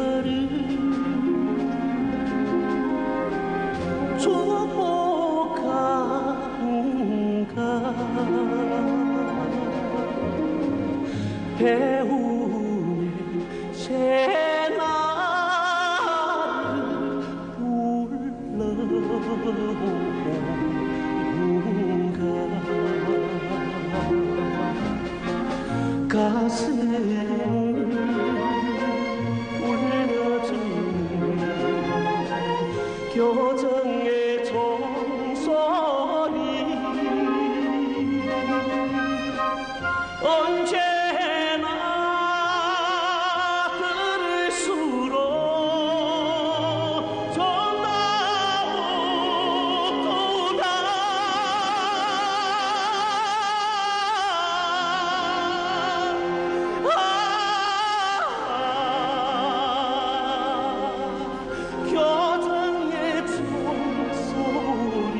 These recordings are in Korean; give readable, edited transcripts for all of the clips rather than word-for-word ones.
너를 축복한가 배움의 새날을 불러오는가 가슴을 울려주는 교정의 종소리 언제나 들을수록 정다우구나 교정의 종소리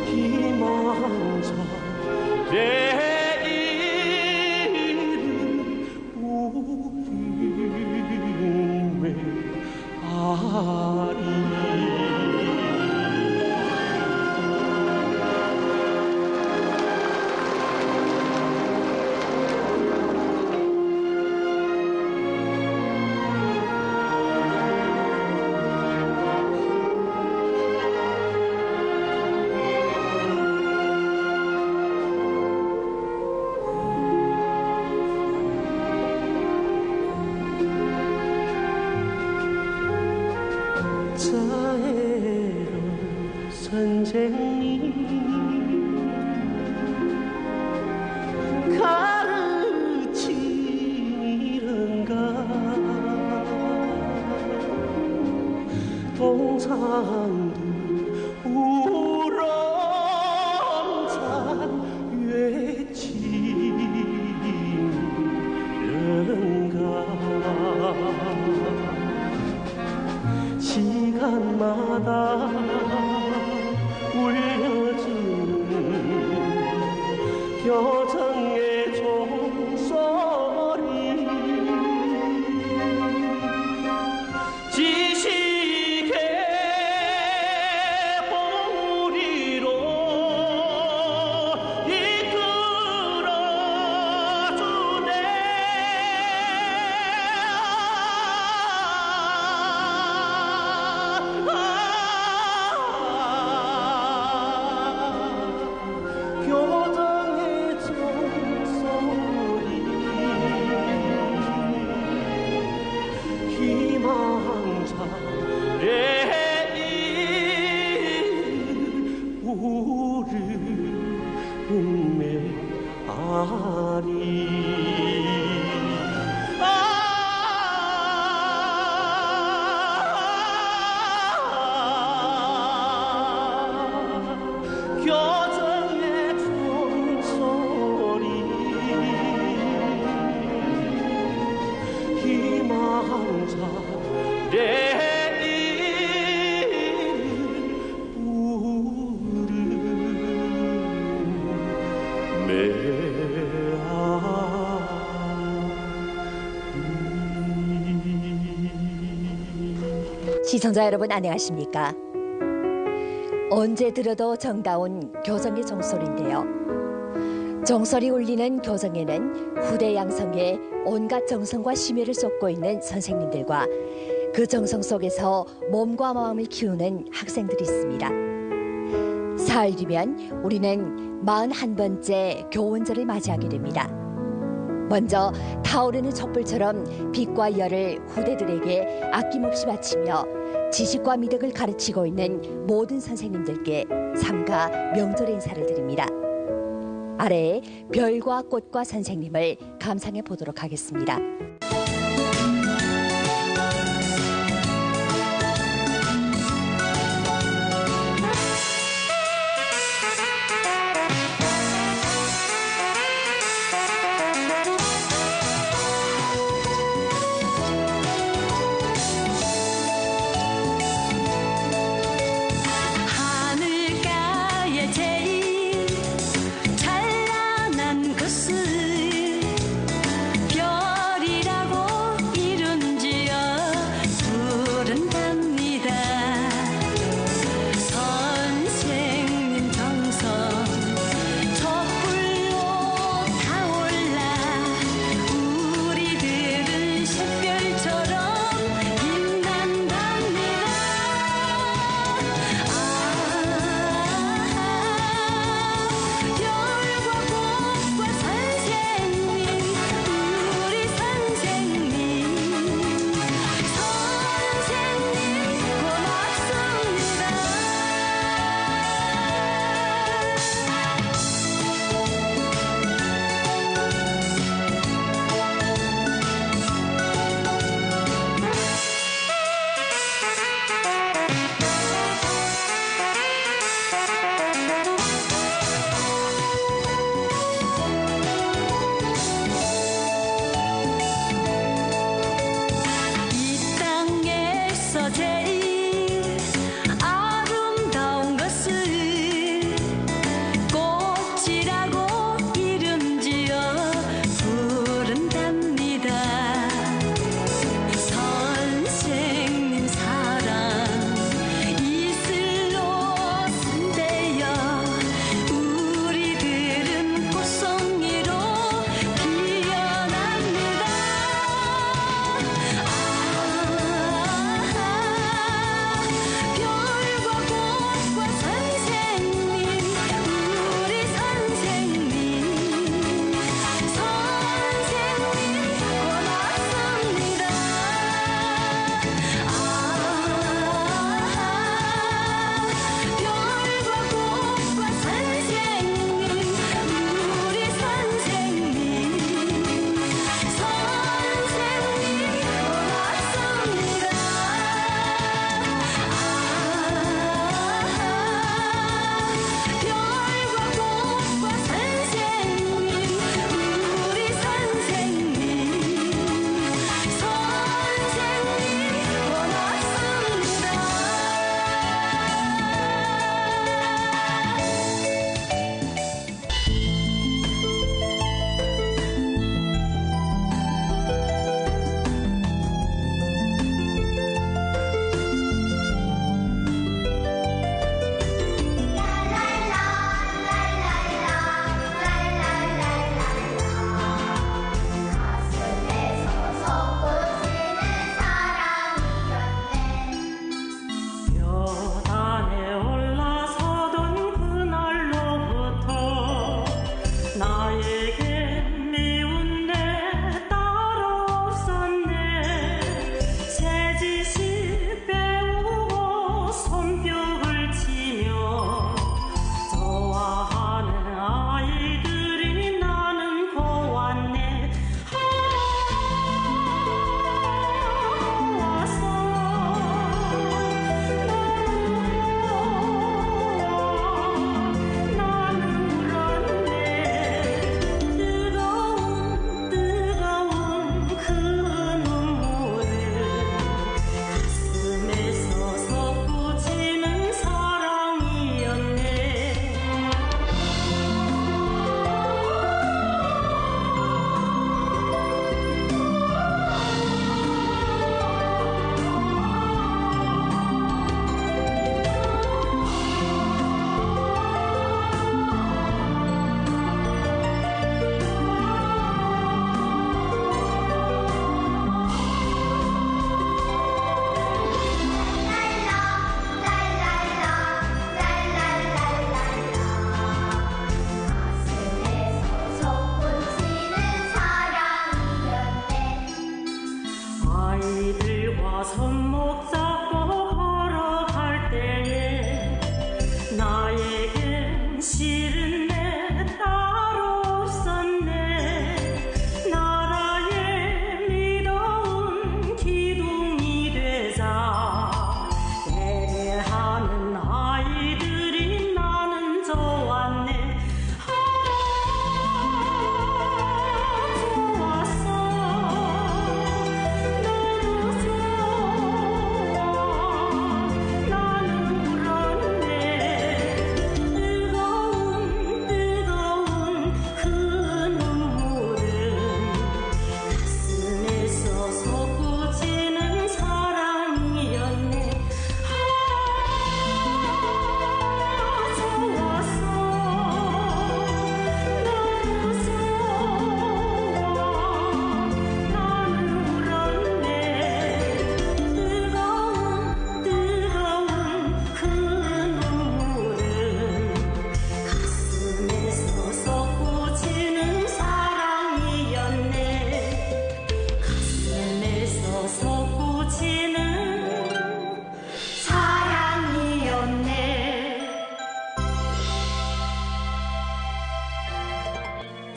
희망자 내 이름 우린 왜 아리 자애로운 선생님 가르치는가 동산도 우렁찬 외치는가 시간마다 울려주는 교정의 종소리 지식의 봉우리로 이끌어주네 교정의 종소리 희망자 내 이름 우르메 아리 교정의 종소리 희망자 내 이름 우르메 시청자 여러분 안녕하십니까? 언제 들어도 정다운 교정의 종소리인데요. 종소리 울리는 교정에는 후대 양성에 온갖 정성과 심혈을 쏟고 있는 선생님들과 그 정성 속에서 몸과 마음을 키우는 학생들이 있습니다. 사흘 뒤면 우리는 41번째 교원절을 맞이하게 됩니다. 먼저 타오르는 촛불처럼 빛과 열을 후대들에게 아낌없이 바치며 지식과 미덕을 가르치고 있는 모든 선생님들께 삼가 명절의 인사를 드립니다. 아래에 별과 꽃과 선생님을 감상해 보도록 하겠습니다. 하늘가에 제일 찬란한 것을 별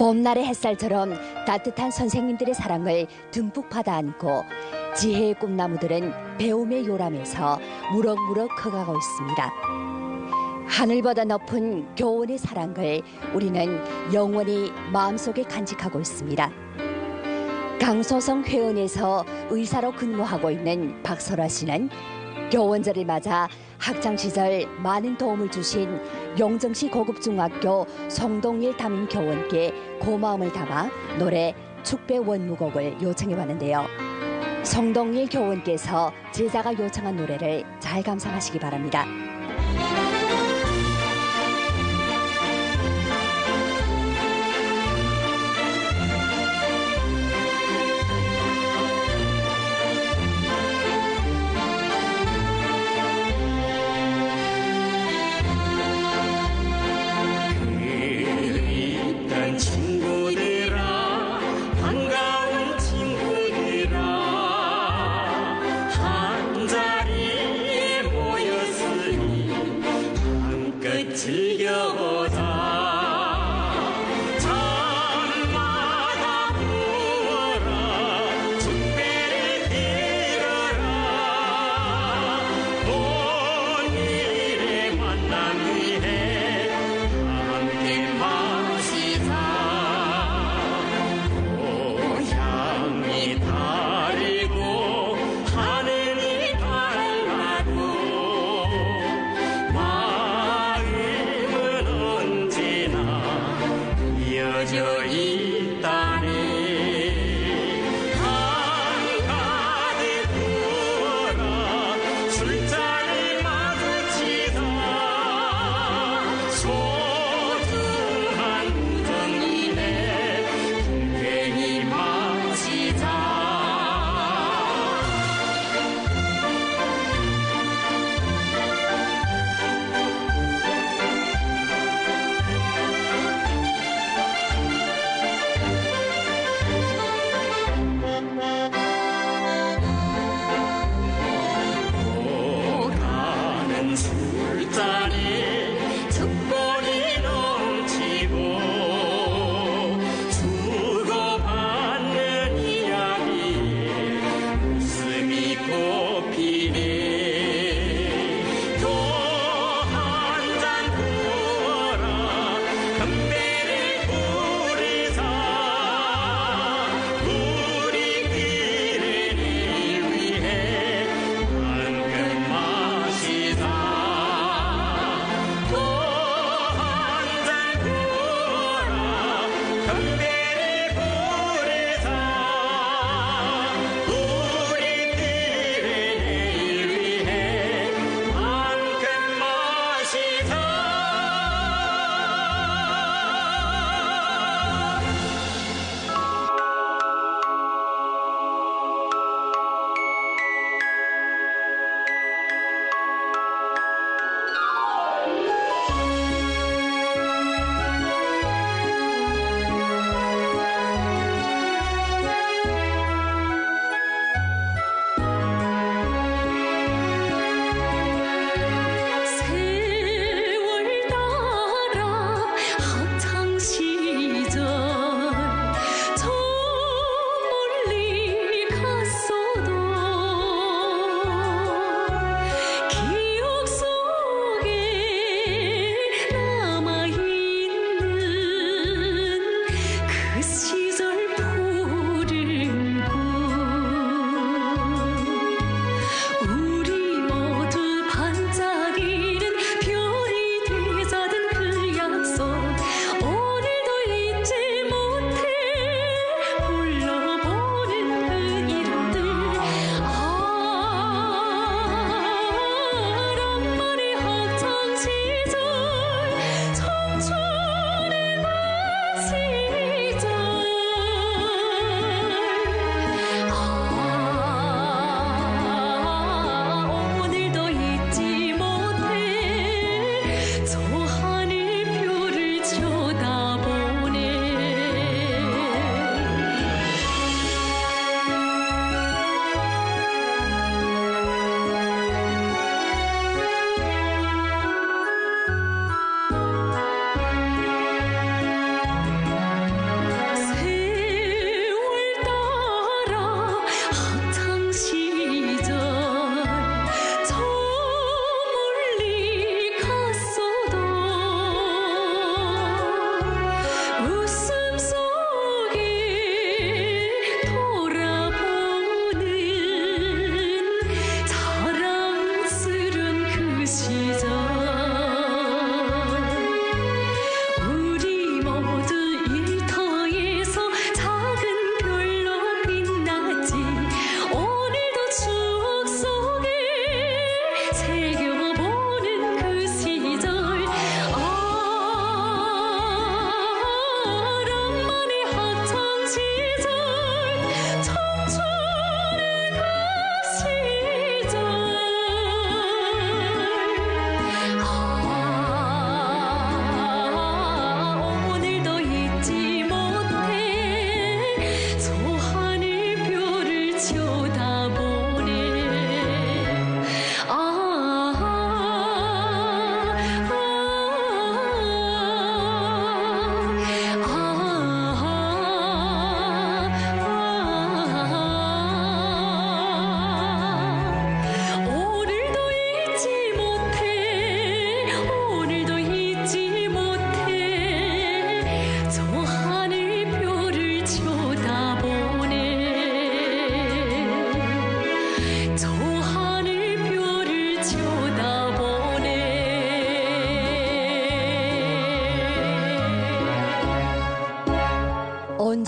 봄날의 햇살처럼 따뜻한 선생님들의 사랑을 듬뿍 받아 안고 지혜의 꿈나무들은 배움의 요람에서 무럭무럭 커가고 있습니다. 하늘보다 높은 교원의 사랑을 우리는 영원히 마음속에 간직하고 있습니다. 강소성 회원에서 의사로 근무하고 있는 박설화 씨는 교원절을 맞아 학창시절 많은 도움을 주신 용정시 고급중학교 송동일 담임 교원께 고마움을 담아 노래 축배 원무곡을 요청해 왔는데요. 송동일 교원께서 제자가 요청한 노래를 잘 감상하시기 바랍니다. 친구들아 반가운 친구들아 한자리에 모였으니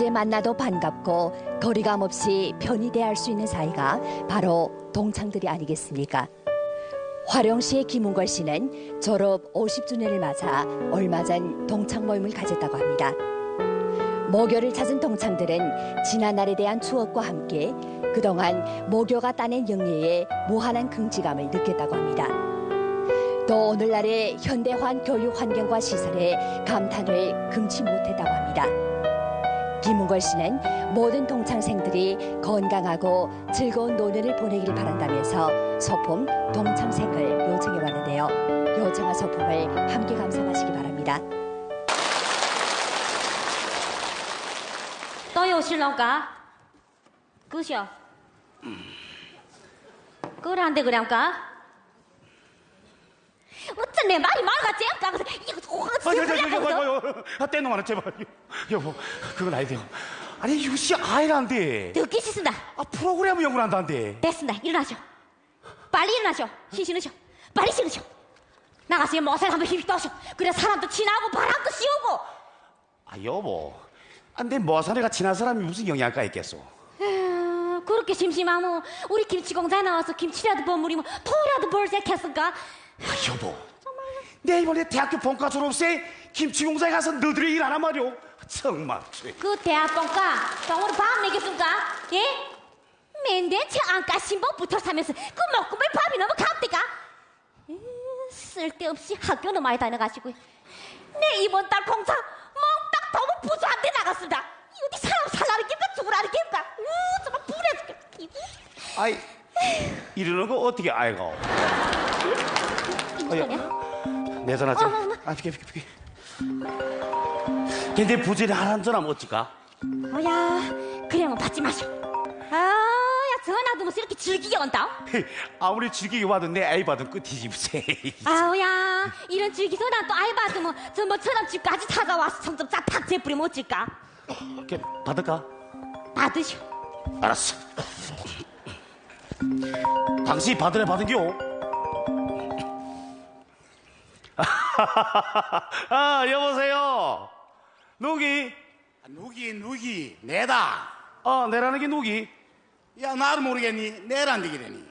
언제 만나도 반갑고 거리감 없이 편히 대할 수 있는 사이가 바로 동창들이 아니겠습니까? 화령시의 김은걸 씨는 졸업 50주년을 맞아 얼마 전 동창 모임을 가졌다고 합니다. 모교를 찾은 동창들은 지난날에 대한 추억과 함께 그동안 모교가 따낸 영예에 무한한 긍지감을 느꼈다고 합니다. 또 오늘날의 현대화한 교육 환경과 시설에 감탄을 금치 못했다고 합니다. 김은걸 씨는 모든 동창생들이 건강하고 즐거운 노년을 보내기를 바란다면서 소품 동창생을 요청해 왔는데요. 요청한 소품을 함께 감상하시기 바랍니다. 都有新郎噶？그죠? 그런데 그냥가? 어쩐 내 말이 많아가 잼까? 이거 아, 떼놈아, 제발. 여보, 그건 아니대요. 아니, 유시 아이란데. 듣기 싫습니다. 아, 프로그램 연구를 한다는데. 됐습니다. 일어나셔. 빨리 일어나셔. 신으셔. 빨리 신으셔. 나가서 모살 한번 휙 떠셔. 그래 사람도 지나고 바람도 씌우고. 아, 여보. 아, 내 모사내가 친한 사람이 무슨 영향가 있겠소? 그렇게 심심하면 우리 김치공장에 나와서 김치라도 버무리면 토라도 벌새켰을까? 아, 여보. 내 이번에 대학교 본과 졸업생 김치공장에 가서 너들이 일 하란 말이오. 정말. 그 대학본가 병으로 밥 먹였습니까? 예? 맨대체 안가 신봉부터 사면서 그 먹고물 밥이 너무 값대가? 쓸데없이 학교는 많이 다녀가시고 내 이번 달 공장 몽딱 너무 부조한데 나갔습니다. 어디 사람 살라는 게임까 죽으라는 게임까? 정말 불해 죽겠다. 아이, 이러는 거 어떻게 알고? 내 전화지. 아, 비켜. 근데 부지런히 하는 전화면 어찌까? 그래 뭐 받지 마셔. 전화도 무슨 이렇게 즐기게 온다? 아무리 즐기게 와도 내 아이 받은 끝이지 무슨. 이런 즐기 전화 또 아이 받으면 저 뭐처럼 집까지 찾아와서 점점 쫙탁 재뿌리면 어쩔까? 받을까? 받으셔. 알았어. 당신 받으래 받은겨? 아, 여보세요. 누기? 누기 내다. 내라는 게 누기? 야 나를 모르겠니? 내란 되기라니.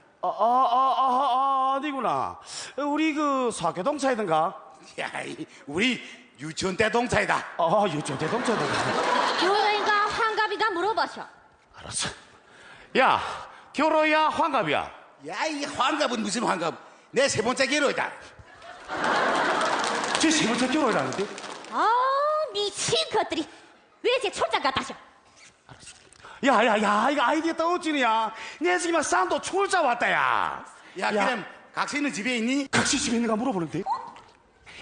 아니구나. 우리 그 사교동차이든가? 야 우리 유치원 때 동차이다. 유치원 때 동차이든가. 교로이가 환갑이가 물어보셔. 알았어. 야, 교로야 환갑이야. 야 이 환갑은 무슨 환갑? 내 세 번째 결혼이다. 제 세 번째 결혼이라는데? 미친 것들이 왜 제 출장 갔다셔? 야, 이거 아이디어 떠오르냐? 내 지금 산도 출자 왔다, 야. 야 그럼 각시는 집에 있니? 각시 집에 있는가 물어보는데?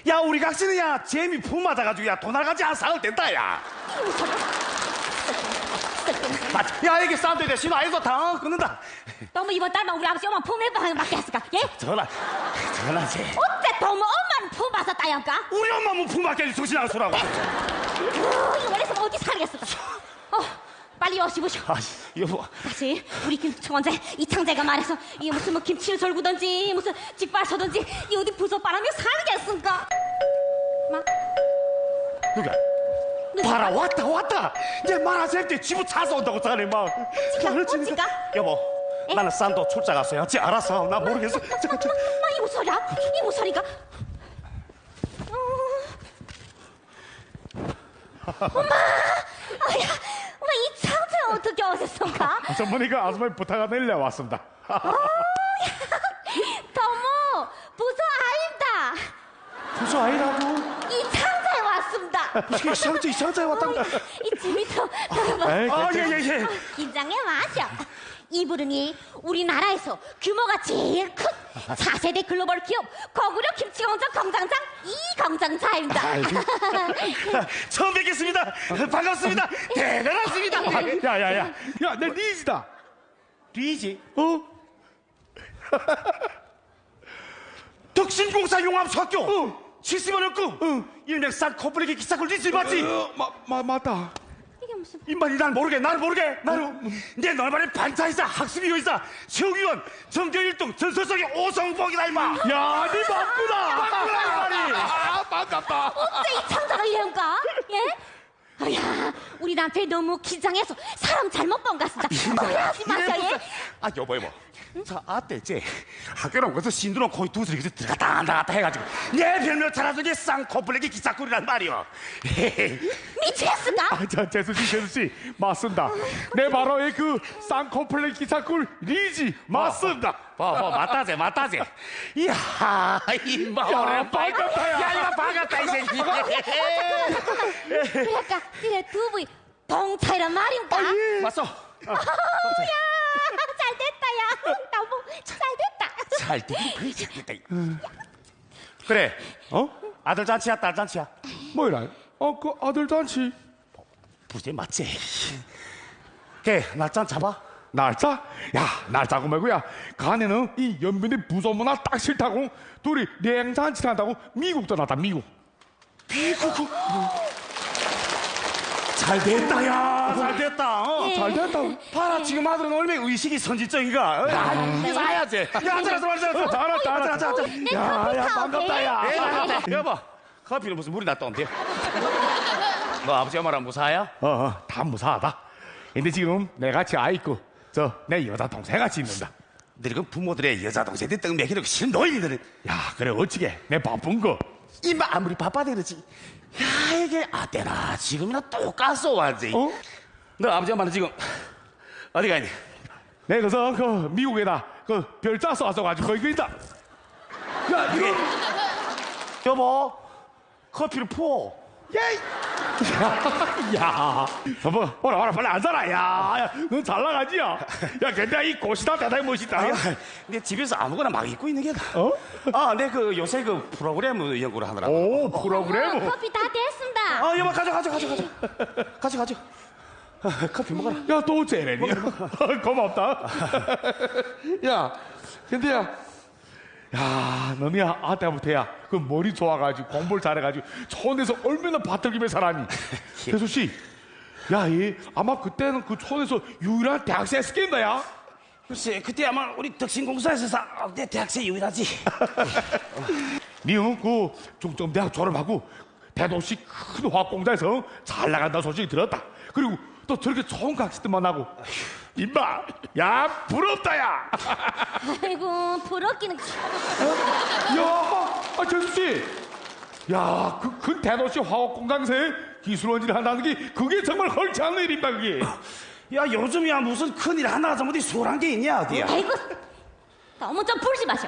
야, 우리 각시는 야, 재미 품 맞아가지고 야, 돈 알가지 안 사도 된다, 야. 야, 이게 산도에 대해 신호 아이소 다 끊는다. 너무 이번 달만 우리 아버지 엄마 품에만 받게 했을까? 예? 전화지. 어째 너무 엄마는 품 받았다, 양까? 우리 엄마 뭐 품 맞게 정신 안 쓰라고. 이거 원래서 어디 살겠을까? 빨리 오시보셔. 여보. 다시 우리 김청원자 이창재가 말해서 이 무슨 뭐 김치를 절구든지 무슨 직발 서든지 이 어디 부숴바라며 살겠습니까? 누가? 봐라, 왔다. 내 말하실 때 집을 차서 온다고 자네 막. 어찌가? 여보, 나는 산도 출자 갔어야지. 알았어, 나 모르겠어. 잠깐. 이 무슨 소리야? 이 무슨 소리가? 엄마 이 창재 어떻게 오셨습니까? 전문의가 아줌마 부탁을 내려왔습니다. 더모 부서 아닙니다. 부서 아이라고? 이 창자에 왔습니다. 이상자에 왔다고? 이 집이도 예. 긴장해 마셔. 이분이 우리나라에서 규모가 제일 큰 4세대 글로벌 기업 거구려 김치공장 공장장 이공장사입니다. 처음 뵙겠습니다. 반갑습니다. 대단하십니다. 야, 내 리즈다. 리지? 덕신공사 용암학교 70원을 꿈 일명 싼 커플에게 기사걸 리지 맞지? 맞다. 이게 무슨 인반이 날 모르게 내 너만의 반차이사 학습위원이사 최우위원 정교 1등 전설적인 오성복이다 임마. 야, 니 맞구나. 말이. 반갑다. 어째 이 창자가 이래온가? 예? 아야, 우리 남편이 너무 긴장해서 사람 잘못 본 것 같습니다. 그러지 마세요, 예? 아 여보. 자, 아때지 학교랑 가서 신두랑 거의 두드리 그래서 들어갔다 나갔다 해가지고 내 별명 잘하더니 쌍꺼풀레기 기사꾼이란 말이오. 미치겠을까? 아, 자, 재수 씨, 맞습니다. 내 바로 그 쌍꺼풀레 기사꿀 리지 맞습니다. 맞다지. 이야, 이마 야, 오래 반갑다, 야. 야, 이거 반갑다 이 새끼. 그러니까 이래 두 분이 동차이란 말인가? 맞어. 잘 됐다, 야. 너무 잘 됐다. 잘 되긴 그랬다. 그래. 어? 아들 잔치야, 딸 잔치야. 뭐이라? 그 아들 잔치. 부재 맞지? 걔 날짜 잡아. 날짜? 야, 날짜고 말고야. 가네는 이 연변의 부소문화 딱 싫다고 둘이 냉잔치를 한다고 미국 떠났다, 미국. 잘 됐다, 야. 잘 됐다. 어? 예. 잘 됐다고. 봐라, 지금 아들은 얼마나 의식이 선진적인가. 이거 해야지. 야, 알았다. 야, 반갑다, 야. 여보, 커피는 무슨 물이 났던데? 너 아버지 엄마랑 무사해요? 다 무사하다. 근데 지금 내 같이 아이 있고 내 여자 동생 같이 있는다. 늙은 부모들의 여자 동생들 떡 먹이는 싫은 노인들은 야, 그래 어찌게 내 바쁜 거. 이마 아무리 바빠도 그러지. 야, 이게 아때나 지금이나 똑같소 완전히. 어? 너 아버지 엄마는 지금 어디 가니? 내가 그 미국에다 그 별자 쏴서가지고 거기 있다. 야, 이게 여보, 커피를 부어. 야, 여보, 오라 빨리 앉아라. 야, 넌 잘 나가지 야. 야, 근데 이 고시다 대단히 멋있다. 내 집에서 아무거나 막 입고 있는 게 나. 어? 아, 내 그 요새 그 프로그램 연구를 하느라고. 오, 프로그램. 커피 다 됐습니다. 아, 여보, 가져. 커피 먹어라. 야, 또 쟤래니. 고맙다. 야, 근데 야, 너네 아때부터야 그 머리 좋아가지고 공부를 잘해가지고 촌에서 얼마나 바틀기면 사람이. 대수 씨, 야, 얘 아마 그때는 그 촌에서 유일한 대학생 했겠다, 야. 글쎄, 그때 아마 우리 덕신공사에서 내 대학생 유일하지. 니는 그 중점대학 졸업하고 대도시 큰 화학공장에서 잘 나간다는 소식 들었다. 그리고 또 저렇게 좋은 각시들 만나고. 임마, 야, 부럽다, 야. 아이고, 부럽기는. 야, 재수 씨, 야, 그 큰 대도시 화학공장에서 기술원일을 한다는 게 그게 정말 헐지 않는 일입니다, 그게. 야, 요즘이야 무슨 큰일 하나 잘못이 소란 게 있냐 어디야? 아이고, 너무 좀 불지 마셔.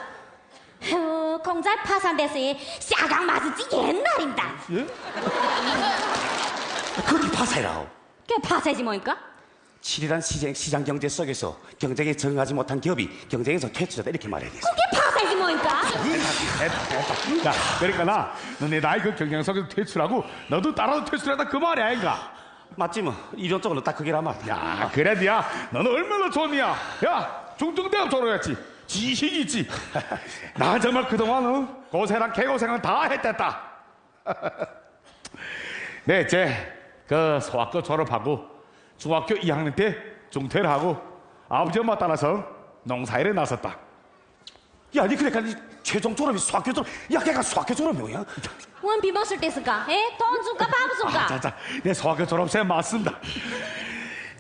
공장 파산돼서 샤강 맞은지 옛날입니다. 예? 그게 파사이라고. 그게 파산이지 뭐니까? 치밀한 시장 경제 속에서 경쟁에 적응하지 못한 기업이 경쟁에서 퇴출하다 이렇게 말해야 돼. 그게 파산이지 뭐니까? 야, 그러니까 너네 나이 그 경쟁 속에서 퇴출하고 너도 따라서 퇴출하다 그 말이 아닌가? 맞지 뭐 이론적으로는 딱 그게란 말. 야, 그래도야, 너는 얼마나 좋냐? 야, 중등대학 졸업했지. 지식이 있지. 나 정말 그동안은 고생랑 개고생은 다 했댔다. 네, 이제 그 소학교 졸업하고 중학교 2학년 때 중퇴를 하고 아버지 엄마 따라서 농사일에 나섰다. 야, 니 그러니까 니 최종 졸업이 수학교 졸업. 야, 걔가 수학교 졸업이 뭐야? 원 비먹을 때 쓸까? 돈 줄까? 밥 줄까? 자, 내 소학교 졸업생 맞습니다.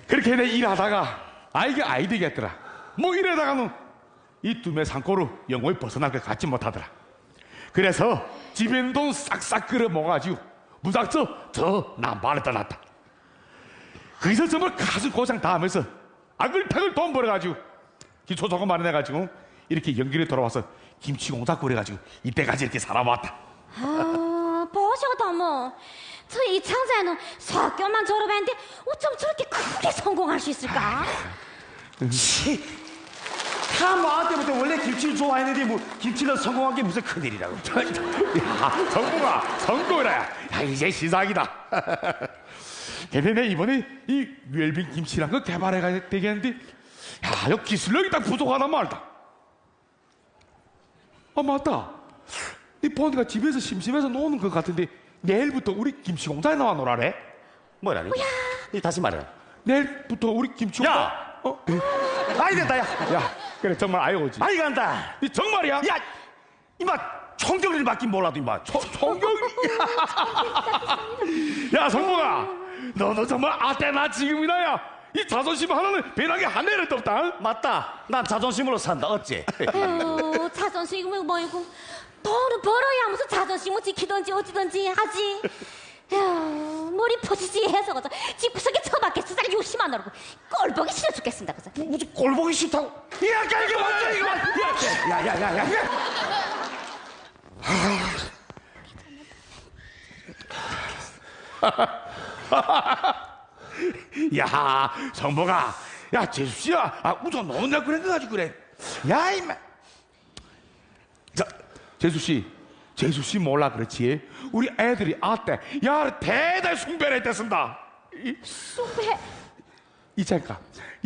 그렇게 내 일하다가 이게 아이 되겠더라. 뭐 이러다가는 이 두매 산고로 영원히 벗어날 것 같지 못하더라. 그래서 집에 있는 돈 싹싹 끌어 모아가지고 무작정 저 남반을 떠났다. 거기서 정말 가슴 고생 다 하면서 아글타글 돈 벌어가지고 기초 조금 마련해가지고 이렇게 연길에 돌아와서 김치 공사 꾸려가지고 이때까지 이렇게 살아왔다. 보셔도 뭐. 저 이창자는 수학교만 졸업했는데 어쩜 저렇게 크게 성공할 수 있을까? 치. 뭐 때부터 원래 김치를 좋아했는데 뭐 김치는 성공한 게 무슨 큰일이라고. 야, 성공이라. 야, 이제 시작이다. 근데 내 이번에 이 웰빙 김치란 거 개발해야 되겠는데, 야, 여기 기술력이 딱 부족하단 말이다. 아, 맞다. 이 보니까 집에서 심심해서 노는 것 같은데 내일부터 우리 김치 공장에 나와 놀아래. 뭐라니? 니 다시 말해라. 내일부터 우리 김치 공장. 야! 아이 됐다, 야. 야, 그래 정말 아이 오지. 아이 간다. 이 정말이야? 야, 이마 총경리를 맡긴 몰라도 이마. 성경. 야, 성봉아. 너도 정말 아테나 지금이나야 이 자존심 하나는 변하게 한 해를 없다. 맞다. 난 자존심으로 산다. 어째? 에휴, 자존심이 뭐이고 돈을 벌어야 무슨 자존심을 지키든지 어찌든지 하지. 에휴, 머리 퍼지지 해서 그저 집구석에 처박혀 수달 60만 원고 꼴보기 싫어 죽겠습니다. 그저. 무슨 꼴보기 싫다고? 야, 이게 맞아, 이거 맞아. 야. 야, 성보가, 야, 재수씨야, 우선 너 혼자 그래 가지고 그래. 야, 임마. 자, 재수씨 몰라 그렇지? 우리 애들이 아때, 야, 대단히 숭배를 했댔습니다. 쑥배. 이자니까,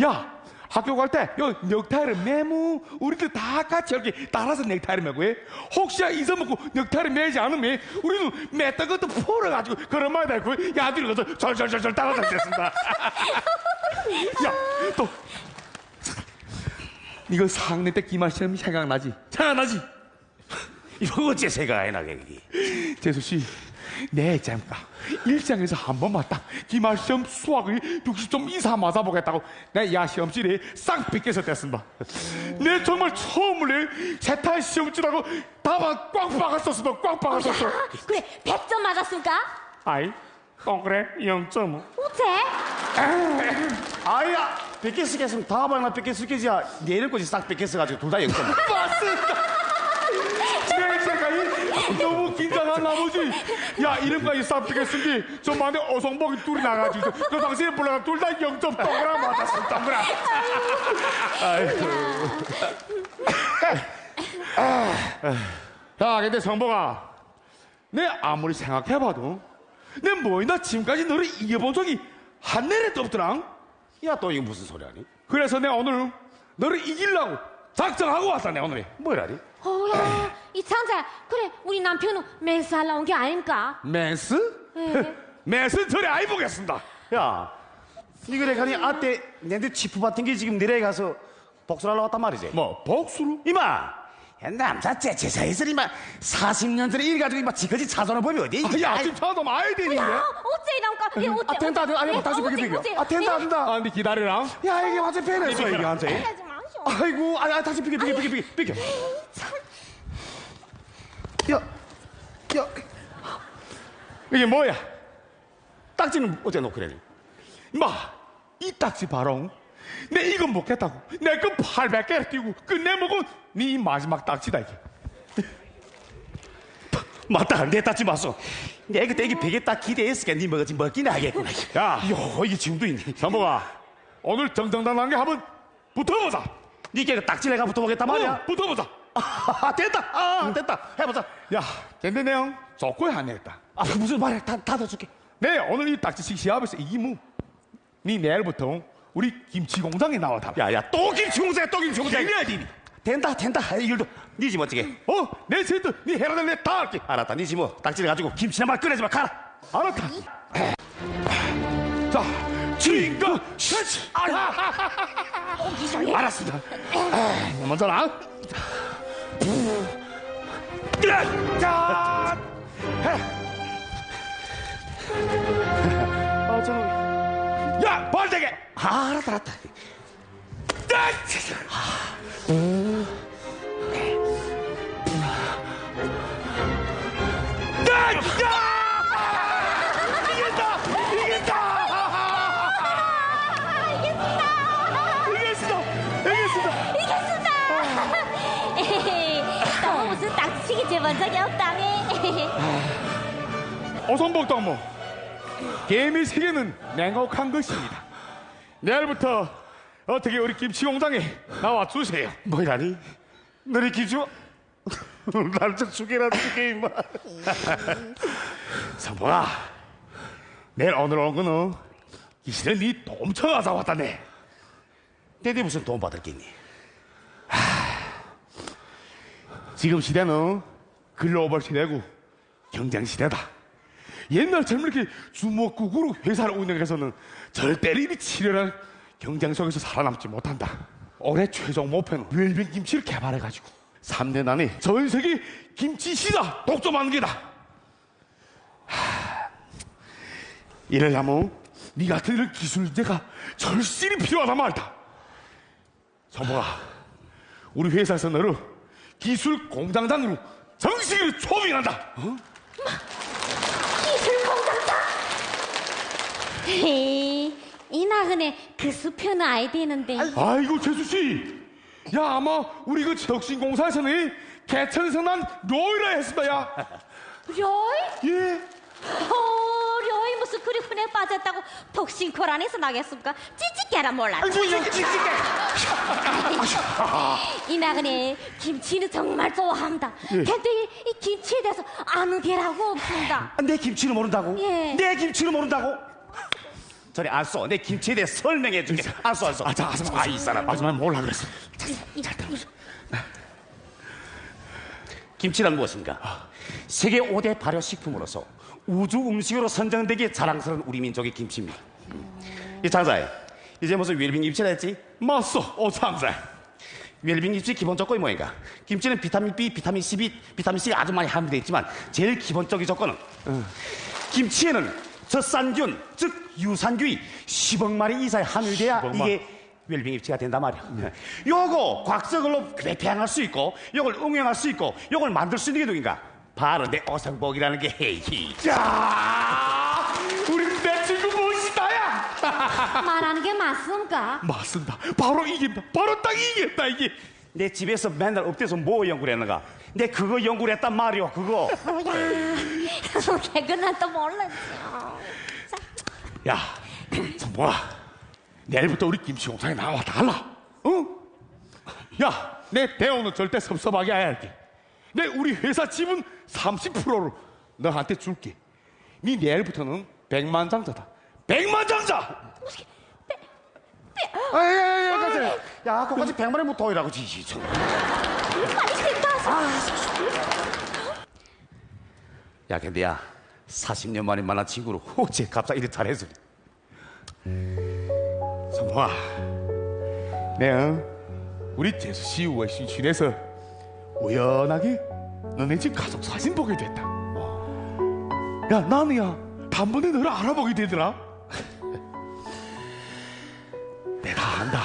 야, 학교 갈 때, 요 넥타이를 매무, 우리들 다 같이 이렇게 따라서 넥타이를 매고 해. 혹시 잊어먹고 넥타이를 매지 않으면 우리는 맸던 것도 풀어가지고 그런 말도 했고, 야들이 가서 절절절절 따라서 됐습니다. 야, 또, 이거 4학년 때 기말 시험이 생각나지? 생각나지? 이거 어째 생각 안 나게 이게? 재수씨, 내 있자니까 1장에서 한 번만 딱 기말 시험 수학을 60점 이상 맞아보겠다고 내 야 시험지에 싹 뺏겨서 됐습니다. 내 정말 처음으로 세탈 시험지라고 답안 꽉 박았었어. 꽉 박았었어. 그래 100점 맞았습니까? 아이, 그래 0.5. 어째? 아야, 뺏겨 쓰겠으면 다음 하나 뺏겨 쓰겠지야. 내일 거지 싹 뺏겨 써가지고 둘 다 영점. 맞습니다. 내 생각이 너무 긴장한 나머지 야 이름까지 싹 뺏겼으니 저만에 어성복이 둘이 나가지고 그 당시에 불러가 둘 다 0점 동그라 맞았어. 동그라. 야, 근데 성복아, 내 아무리 생각해봐도 내 뭐이나 지금까지 너를 이겨본 적이 한 내래도 없더라. 야, 또 이거 무슨 소리 하니? 그래서 내가 오늘 너를 이기려고 작정하고 왔다. 내 오늘이 뭐라니? 어야 이 창자 그래 우리 남편은 멘스 하러 온 게 아닙니까? 맨스? 예. 맨스 저리 아이 보겠습니다. 야, 이거래 가니 아때 내한테 치프 같은 게 지금 내려에 가서 복수를 하러 왔단 말이지. 뭐 복수로? 이마, 야, 남자째 제사에서 이마 40년 전에 일 가지고 이마 지그지 차선을 보면 어디? 야, 지금 차도 많이 되는데. 야 어째 이런가? 예, 어째? 된다. 아니, 예, 다시 어째, 비켜. 어째? 아, 된다, 된다. 아, 근데 기다려라. 야, 이게 완전 배냈어, 이게 완전. 하지 마셔. 아이고, 다시 비켜. 야, 이게 뭐야? 딱지는 어째 놓고 그래? 이 딱지 바로 내 이거 먹겠다고 내 그 800개를 띄고 끝내 먹은 네 마지막 딱지다 이게. 맞다, 내 딱지 봤어. 내가 그때 이게 베개 딱 기대했으니까 니 뭐지 먹긴 하겠구나. 야, 이게 지금도 있니? 삼보가 오늘 정정당당하게 한번 붙어보자. 니께 그 딱지 내가 붙어보겠단 말이야. 붙어보자. 됐다. 해보자. 야, 근데 내형 조건이 하나 있다. 무슨 말이야? 다 닫아줄게. 내 오늘 이 딱지식 시합에서 이기면 네 내일부터 우리 김치 공장에 나와 다. 야, 또 김치공장이야, 또 김치공장. 이래야 되니. 된다. 이걸도 니 집 어찌게? 내 세트 네 해라들 내다 할게. 알았다. 니 집 뭐 딱지를 가지고 김치나 말 꺼내지 마. 가라. 알았다. 자, 진거 셔츠. 알았습니다. 먼저 나. 자. 저는 야, 발대게. 알았다. 또 무슨 딱지치기 재본 적이 없다며. 어선복동무 개미 세계는 냉혹한 것입니다. 내일부터 어떻게 우리 김치 공장에 나와 주세요. 뭐라니? 너네 김치 날좀 죽여라 죽게 임마. 성보가 내일 오늘 온 거는 기실은 네 똥쳐가서 왔다네. 내내 무슨 돈 받을 게 있니? 지금 시대는 글로벌 시대고 경쟁 시대다. 옛날처럼 이렇게 주먹국으로 회사를 운영해서는 절대로 이 치열한 경쟁 속에서 살아남지 못한다. 올해 최종 목표는 웰빙 김치를 개발해가지고 3년 안에 전 세계 김치 시장 독점하는 게다. 이러려면 네 같은 이런 기술자가 절실히 필요하단 말이다. 성봉아, 우리 회사에서 너를 기술 공장장으로 정식으로 초빙한다. 기술 공장장. 이 나그네 그 수표는 아이 되는데. 아이고 재수 씨, 야 아마 우리 그 덕신공사에서는 개천성난 료이라 했습니다. 야. 료이? 예. 료이 무슨 그리 흔해 빠졌다고 덕신코란에서 나겠습니까? 찌찌개라 몰라. 이 나그네 김치는 정말 좋아합니다. 근데 이 김치에 대해서 아는 게라고 없습니다. 내 김치를 모른다고? 예. 내 김치를 모른다고? 저리 안써. 내 김치에 대해 설명해 줄게. 안써. 이 사람. 하지만 몰라 그랬어. 김치란 무엇인가? 세계 5대 발효 식품으로서 우주 음식으로 선정되기에 자랑스러운 우리 민족의 김치입니다. 이 장사에 이제 무슨 웰빙 김치라 했지? 맞소, 오창사. 웰빙 김치 기본 조건이 뭐인가? 김치는 비타민 B, 비타민 C, 비타민 C가 아주 많이 함유되어 있지만 제일 기본적인 조건은 김치에는 젖산균, 즉 유산균이 10억 마리 이상이 함유돼야 10억 이게 웰빙 김치가 된단 말이야. 요거 과학적으로 배양할 수 있고 요걸 응용할 수 있고 요걸 만들 수 있는 게 누군가? 바로 내 어성복이라는 게 헤이. 야, 우리 내 친구 멋있다야. 말하는 게 맞습니까? 맞습니다. 바로 이깁니다. 바로 딱 이겼다 이게. 내 집에서 맨날 엎드려서 뭐 연구를 했는가? 내 그거 연구를 했단 말이오. 그거. 개그는 또 몰랐죠. 야, 성봉아, 내일부터 우리 김치공장에 나와 달라. 어? 야, 내 대우는 절대 섭섭하게 안 할게. 내 우리 회사 지분 30%를 너한테 줄게. 네 내일부터는 100만 장자다. 100만 장자. 야, 그거까지 100만에 못 더이라고 지지. 빨리 생각하세요. 야, 근데 야, 40년 만에 만난 친구로 어째 갑자기 이렇게 잘해서. 성봉아, 내가 우리 재수 씨 외신실에서 우연하게 너네 집 가족 사진 보게 됐다. 야, 나는야 단번에 너를 알아보게 되더라. 내가 안다.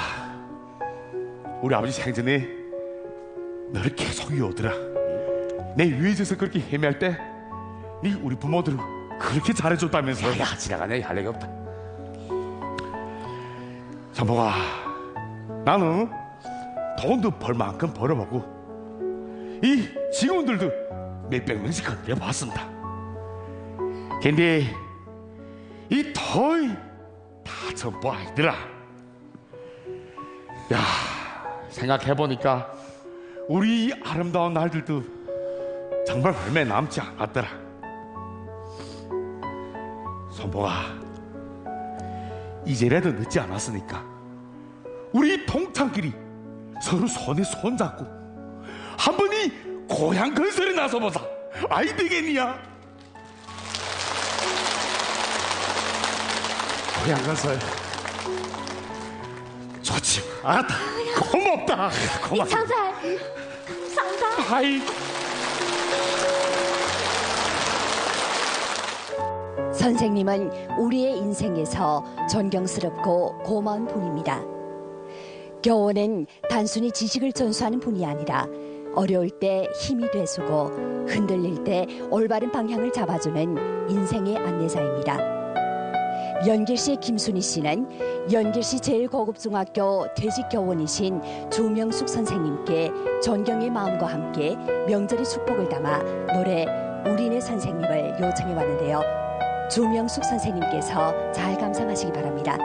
우리 아버지 생전에 너를 계속 이어오더라. 내 위에 져서 그렇게 헤매할 때 네 우리 부모들을 그렇게 잘해줬다면서. 야, 지나가네. 할 얘기 없다. 성봉아, 나는 돈도 벌 만큼 벌어보고 이 직원들도 몇백 명씩 건드려봤습니다. 근데 이 돈이 다 전부 아니더라. 야, 생각해보니까 우리 이 아름다운 날들도 정말 얼마 남지 않았더라. 성봉아, 이제라도 늦지 않았으니까 우리 동창끼리 서로 손에 손잡고 한번 이 고향 건설에 나서보자. 아이 되겠니야? 고향 건설. 좋지. 알았다. 고맙다. 고맙다. 이창살, 감사합니다. 아이. 선생님은 우리의 인생에서 존경스럽고 고마운 분입니다. 교원은 단순히 지식을 전수하는 분이 아니라 어려울 때 힘이 되수고 흔들릴 때 올바른 방향을 잡아주는 인생의 안내사입니다. 연길시의 김순희 씨는 연길시 제일고급중학교 퇴직교원이신 조명숙 선생님께 존경의 마음과 함께 명절의 축복을 담아 노래 우리네 선생님을 요청해 왔는데요. 조명숙 선생님께서 잘 감상하시기 바랍니다.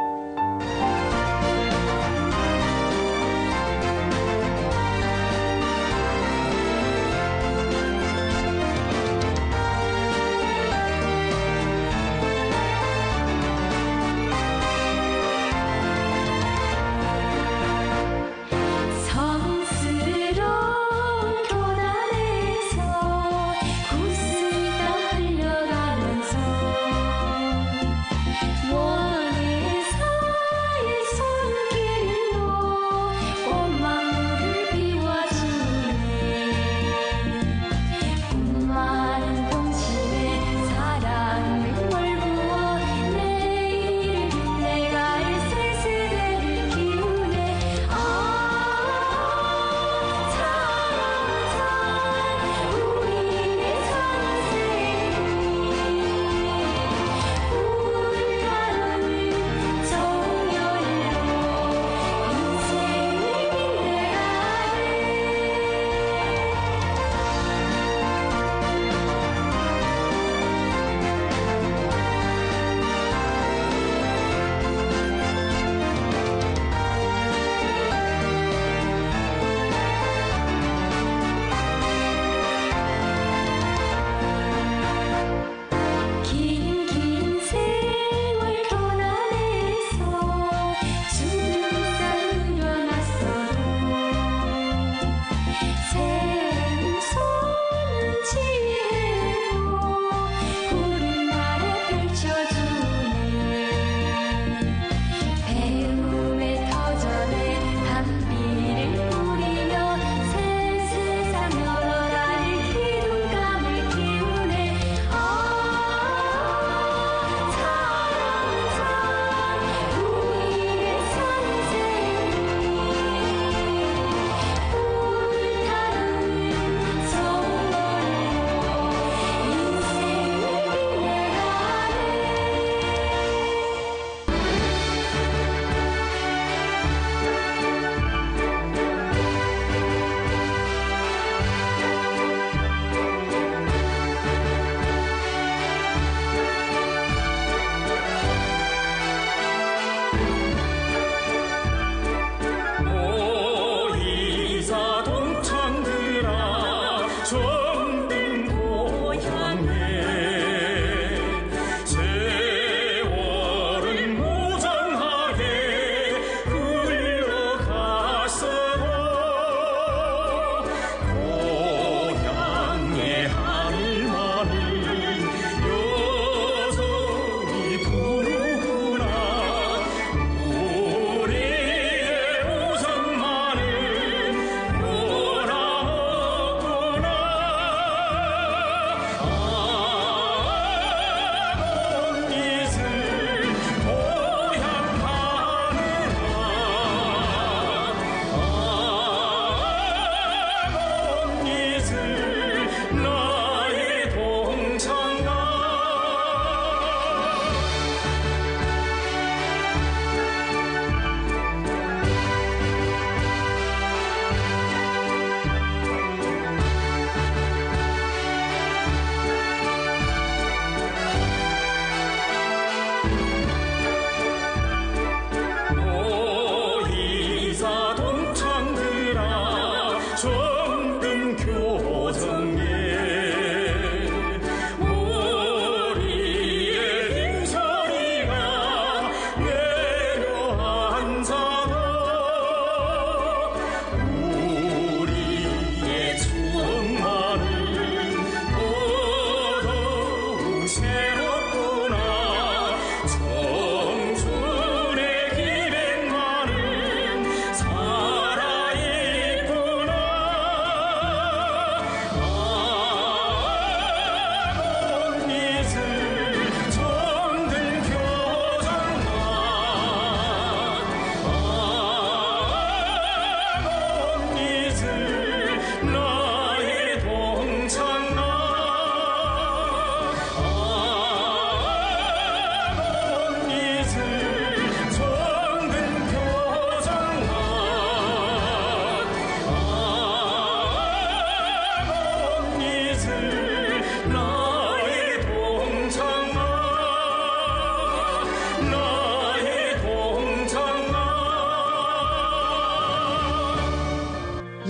성스러운 교단에서 웃음이 떠 흘려가면서 원에서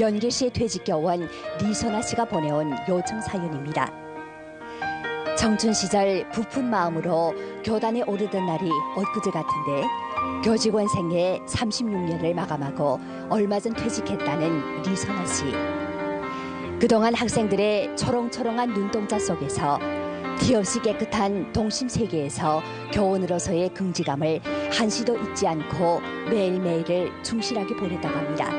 연계시에 퇴직겨원 리선아 씨가 보내온 요청 사연입니다. 청춘 시절 부푼 마음으로 교단에 오르던 날이 엊그제 같은데 교직원 생애 36년을 마감하고 얼마 전 퇴직했다는 리선아 씨. 그동안 학생들의 초롱초롱한 눈동자 속에서 티없이 깨끗한 동심 세계에서 교원으로서의 긍지감을 한시도 잊지 않고 매일매일을 충실하게 보냈다고 합니다.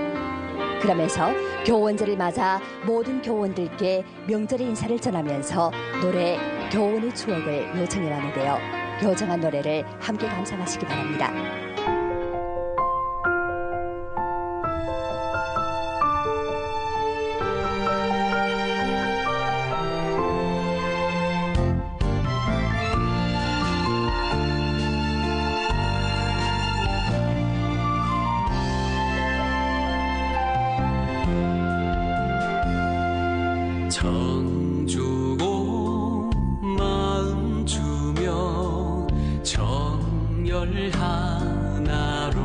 그러면서 교원절을 맞아 모든 교원들께 명절의 인사를 전하면서 노래 교원의 추억을 요청해 왔는데요. 요청한 노래를 함께 감상하시기 바랍니다. 정 주고 마음 주며 정열 하나로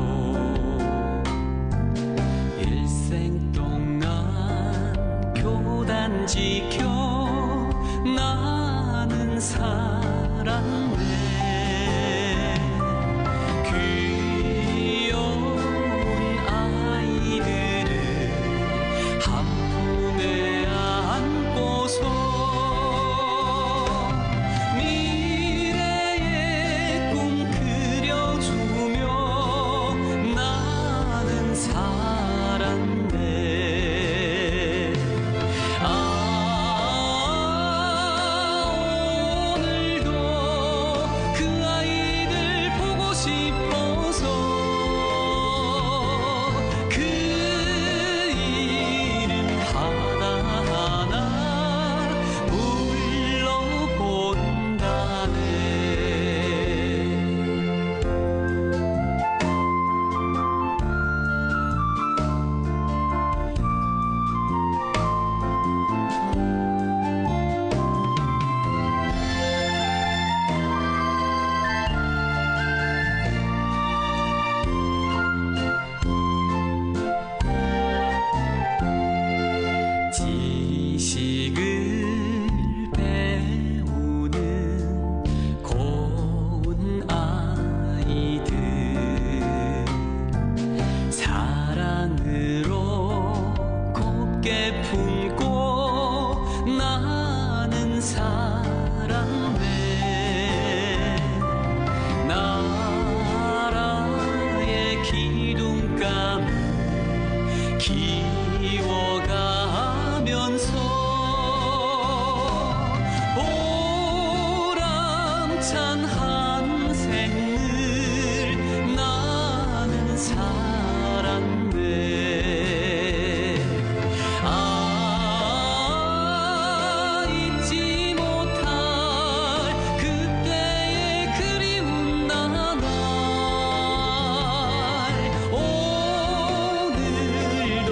일생 동안 교단 지켜 나는 살았네. 귀여운 아이들을 한 품에 안고서 미래의 꿈 그려주며 나는 살았네. 오늘도 그 아이들 보고 싶어서 그 이름 하나하나 불러본다네. 지식을 배우는 고운 아이들 사랑으로 곱게 품고 나는 살았네. 나라의 기둥감을 키워가면서 보람찬 한 생을 나는 살았네. 잊지 못할 그때의 그리운 나날 오늘도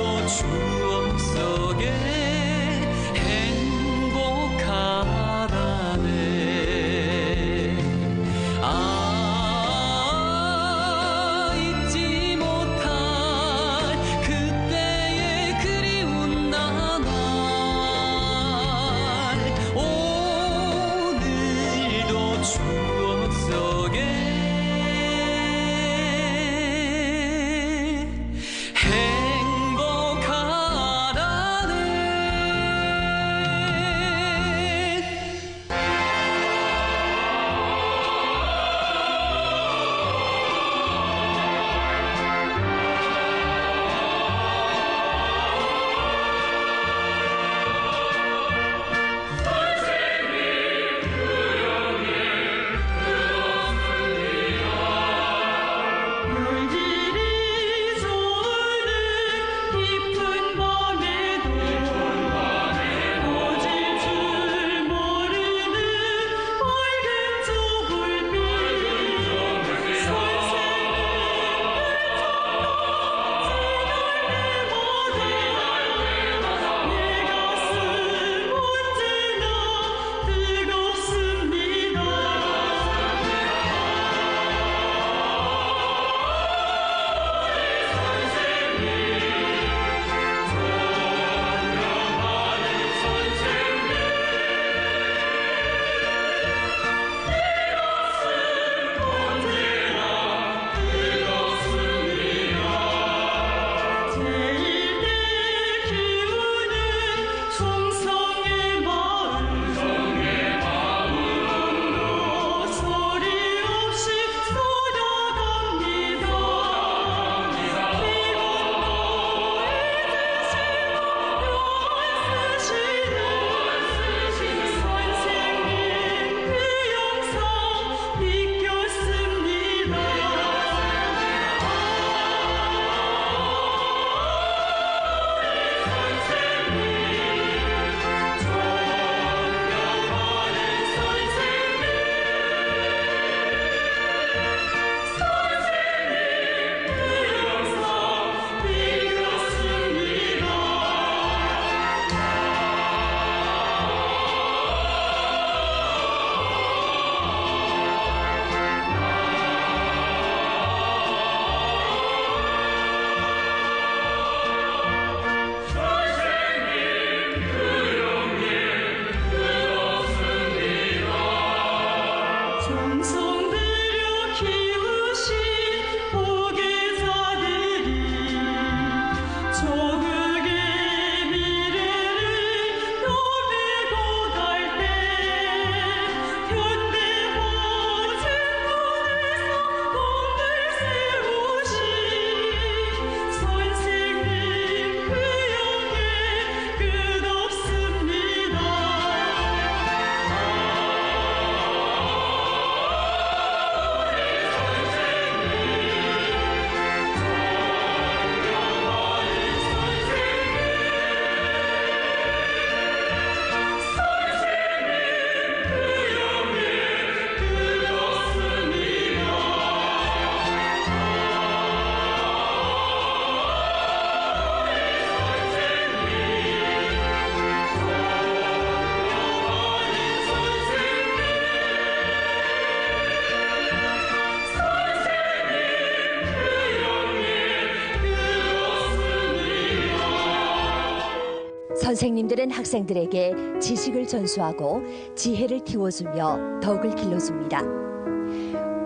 선생님들은 학생들에게 지식을 전수하고 지혜를 틔워주며 덕을 길러줍니다.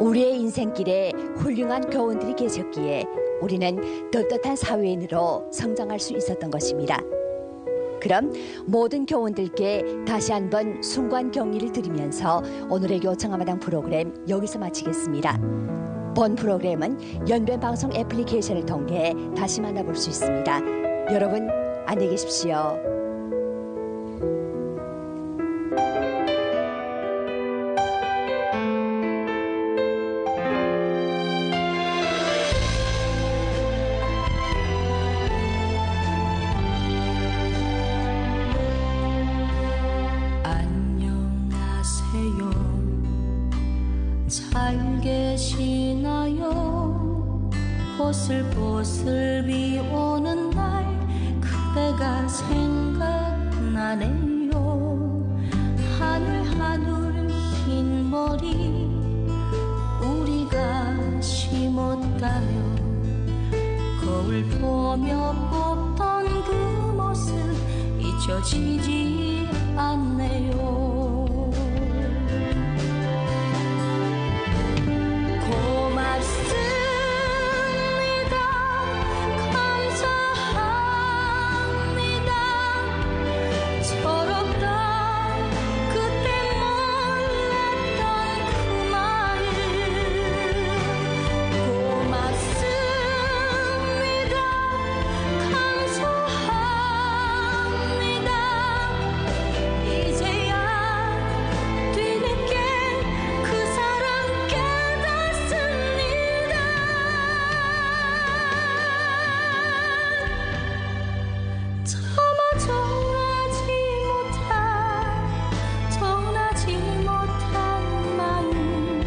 우리의 인생길에 훌륭한 교원들이 계셨기에 우리는 떳떳한 사회인으로 성장할 수 있었던 것입니다. 그럼 모든 교원들께 다시 한번 숭고한 경의를 드리면서 오늘의 교창마당 프로그램 여기서 마치겠습니다. 본 프로그램은 연변방송 애플리케이션을 통해 다시 만나볼 수 있습니다. 여러분 안녕히 계십시오. 안녕하세요. 잘 계시나요? 보슬보슬 비 오는 날 그대가 생각나네요. 하늘하늘 흰 머리 우리가 심었다며 거울 보며 뽑던 그 모습 잊혀지지 않네요. 고맙습니다. 감사합니다. 서럽다 그때 몰랐던 그 말. 고맙습니다. 감사합니다. 이제야 뒤늦게 그 사랑 깨닫습니다. 차마 전하지 못한 마음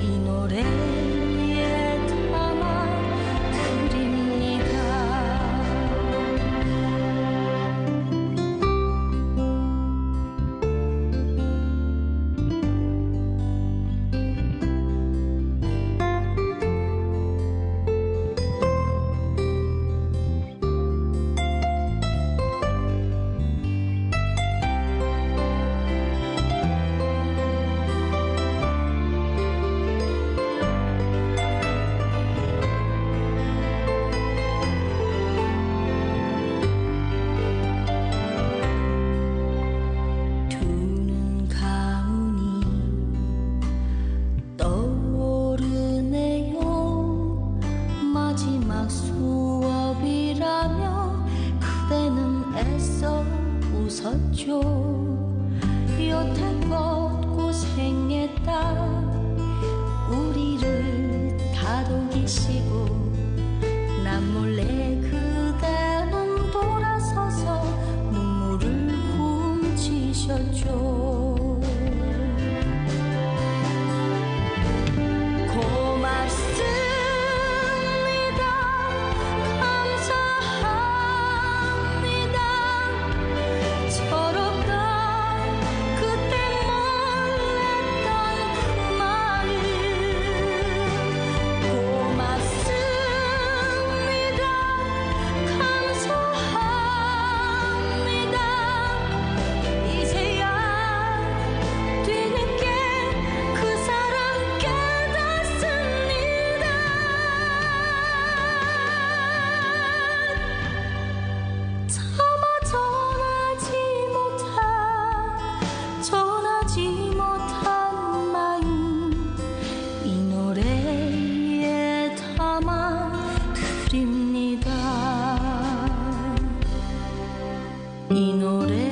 이 노래에 담아 드립니다. 두 눈 가운이 떠오르네요. 마지막 수업이라며 그대는 애써 웃었죠. 여태껏 고생했다 우리를 다독이시고 남몰래 그대는 돌아서서 눈물을 훔치셨죠. 고맙습니다. 감사합니다. 서럽다 그때 몰랐던 그 말. 고맙습니다. 감사합니다. 이제야 뒤늦게 그 사랑 깨닫습니다. 차마 전하지 못한 마음 이 노래에 담아 드립니다. 이 노래